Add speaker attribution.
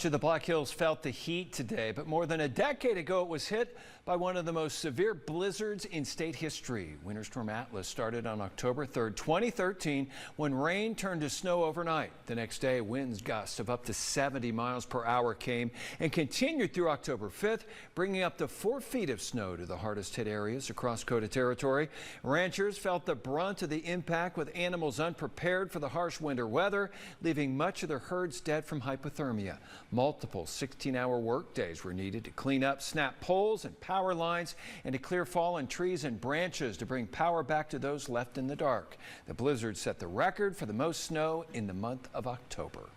Speaker 1: The Black Hills felt the heat today, but more than a decade ago, it was hit by one of the most severe blizzards in state history. Winter Storm Atlas started on October 3rd, 2013, when rain turned to snow overnight. The next day, winds gusts of up to 70 miles per hour came and continued through October 5th, bringing up to 4 feet of snow to the hardest hit areas across KOTA Territory. Ranchers felt the brunt of the impact, with animals unprepared for the harsh winter weather, leaving much of their herds dead from hypothermia. Multiple 16-hour work days were needed to clean up snapped poles and power lines and to clear fallen trees and branches to bring power back to those left in the dark. The blizzard set the record for the most snow in the month of October.